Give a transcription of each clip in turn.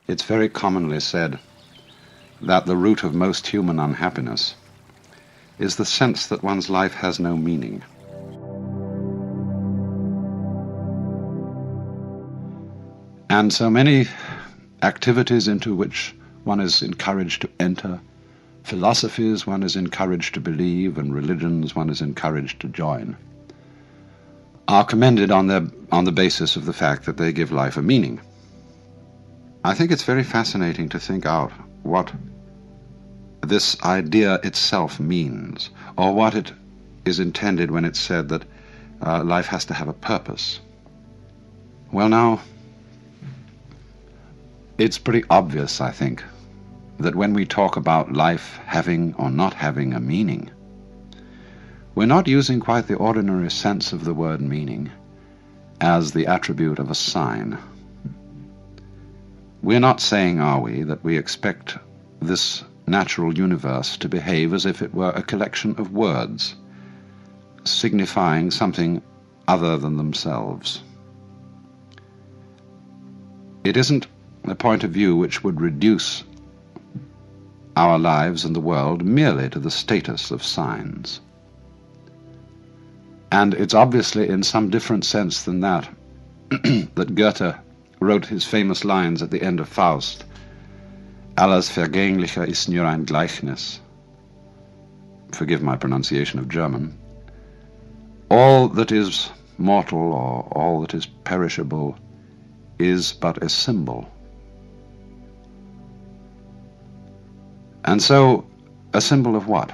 It's very commonly said that the root of most human unhappiness is the sense that one's life has no meaning. And so many activities into which one is encouraged to enter, philosophies one is encouraged to believe, and religions one is encouraged to join, are commended on the basis of the fact that they give life a meaning. I think it's very fascinating to think out what this idea itself means, or what it is intended when it's said that life has to have a purpose. Well, now, it's pretty obvious, I think, that when we talk about life having or not having a meaning, we're not using quite the ordinary sense of the word meaning as the attribute of a sign. We're not saying, are we, that we expect this natural universe to behave as if it were a collection of words, signifying something other than themselves. It isn't a point of view which would reduce our lives and the world merely to the status of signs. And it's obviously in some different sense than that that Goethe wrote his famous lines at the end of Faust, Alles Vergängliche ist nur ein Gleichnis. Forgive my pronunciation of German. All that is mortal, or all that is perishable, is but a symbol. And so, a symbol of what?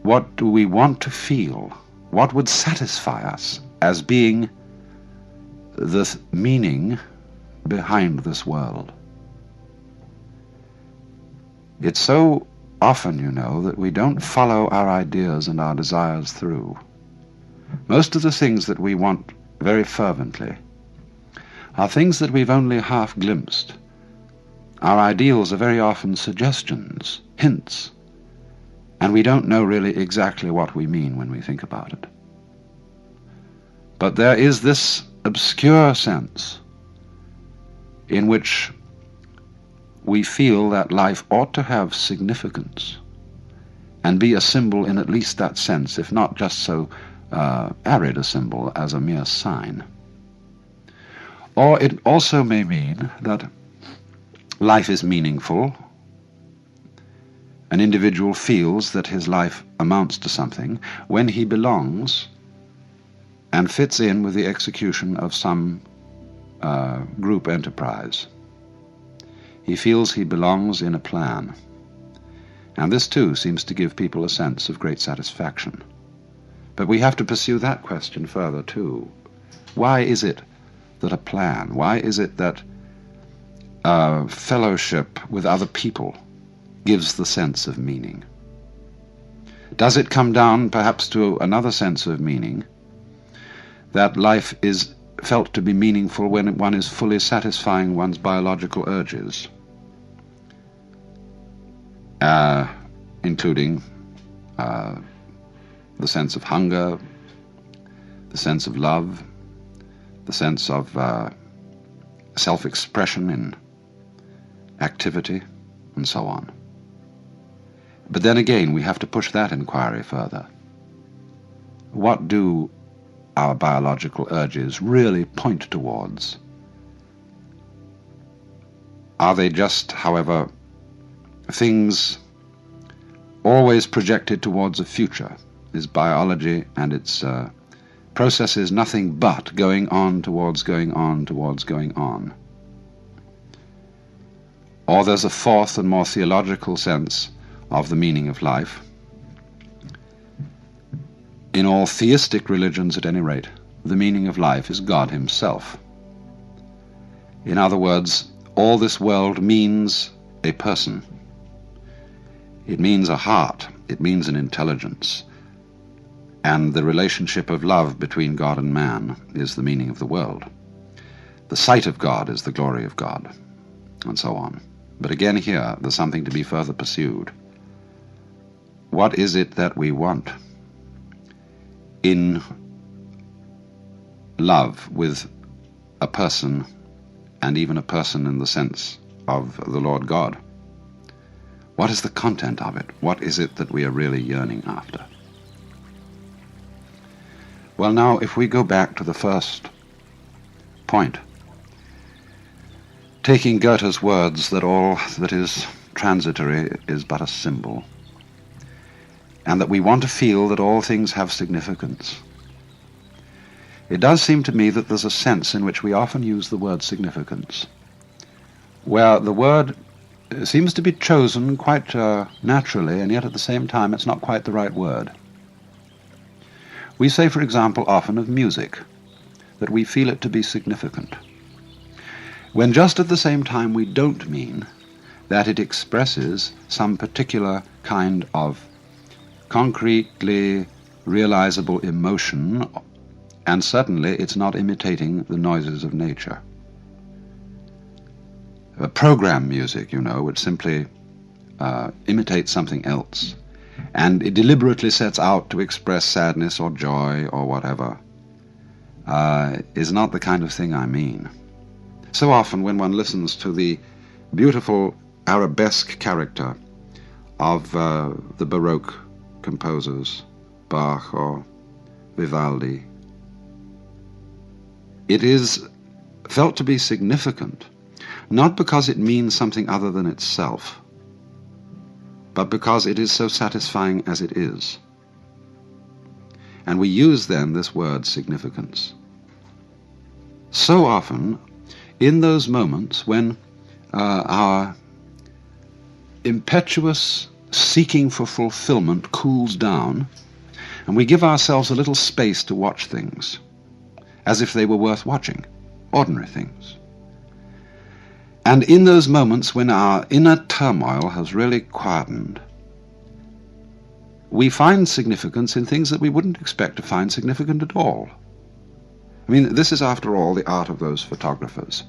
What do we want to feel? What would satisfy us as being the meaning behind this world? It's so often, you know, that we don't follow our ideas and our desires through. Most of the things that we want very fervently are things that we've only half glimpsed. Our ideals are very often suggestions, hints, and we don't know really exactly what we mean when we think about it. But there is this obscure sense in which we feel that life ought to have significance and be a symbol in at least that sense, if not just so arid a symbol as a mere sign. Or it also may mean that life is meaningful. An individual feels that his life amounts to something when he belongs and fits in with the execution of some group enterprise. He feels he belongs in a plan. And this too seems to give people a sense of great satisfaction. But we have to pursue that question further too. Why is it that a plan, why is it that fellowship with other people gives the sense of meaning? Does it come down perhaps to another sense of meaning, that life is felt to be meaningful when one is fully satisfying one's biological urges, including the sense of hunger, the sense of love, the sense of self-expression in activity, and so on. But then again, we have to push that inquiry further. What do our biological urges really point towards? Are they just, however, things always projected towards a future? Is biology and its processes nothing but going on towards going on towards going on? Or there's a fourth and more theological sense of the meaning of life. In all theistic religions, at any rate, the meaning of life is God himself. In other words, all this world means a person. It means a heart. It means an intelligence. And the relationship of love between God and man is the meaning of the world. The sight of God is the glory of God, and so on. But again here, there's something to be further pursued. What is it that we want in love with a person and even a person in the sense of the Lord God. What is the content of it? What is it that we are really yearning after? Well, now, if we go back to the first point, taking Goethe's words that all that is transitory is but a symbol, and that we want to feel that all things have significance, it does seem to me that there's a sense in which we often use the word significance, where the word seems to be chosen quite naturally, and yet at the same time it's not quite the right word. We say, for example, often of music, that we feel it to be significant, when just at the same time we don't mean that it expresses some particular kind of concretely realizable emotion, and certainly it's not imitating the noises of nature. Program music, you know, would simply imitate something else, and it deliberately sets out to express sadness or joy or whatever, is not the kind of thing I mean. So often when one listens to the beautiful arabesque character of the Baroque composers, Bach or Vivaldi, it is felt to be significant, not because it means something other than itself, but because it is so satisfying as it is. And we use then this word significance. So often, in those moments when our impetuous seeking for fulfillment cools down, and we give ourselves a little space to watch things, as if they were worth watching, ordinary things. And in those moments when our inner turmoil has really quietened, we find significance in things that we wouldn't expect to find significant at all. I mean, this is after all the art of those photographers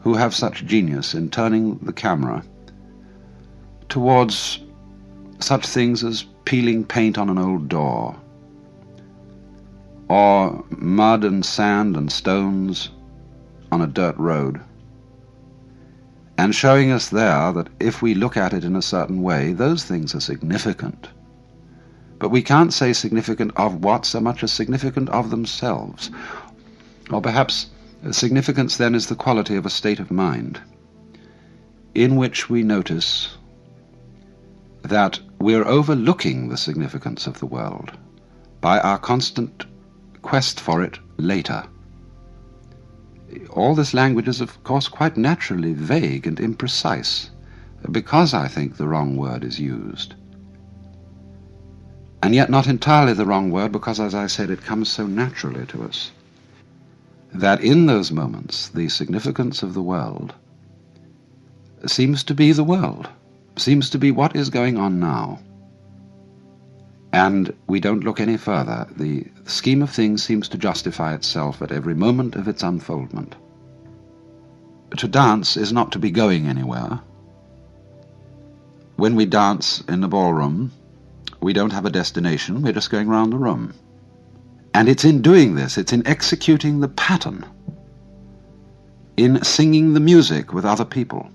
who have such genius in turning the camera towards such things as peeling paint on an old door, or mud and sand and stones on a dirt road, and showing us there that if we look at it in a certain way, those things are significant. But we can't say significant of what so much as significant of themselves. Or perhaps significance then is the quality of a state of mind in which we notice that we're overlooking the significance of the world by our constant quest for it later. All this language is, of course, quite naturally vague and imprecise, because I think the wrong word is used. And yet not entirely the wrong word, because, as I said, it comes so naturally to us, that in those moments the significance of the world seems to be the world, seems to be what is going on now. And we don't look any further. The scheme of things seems to justify itself at every moment of its unfoldment. To dance is not to be going anywhere. When we dance in the ballroom, we don't have a destination, we're just going round the room. And it's in doing this, it's in executing the pattern, in singing the music with other people,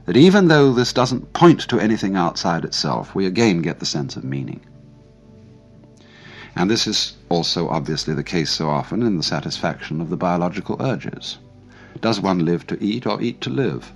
that even though this doesn't point to anything outside itself, we again get the sense of meaning. And this is also obviously the case so often in the satisfaction of the biological urges. Does one live to eat or eat to live?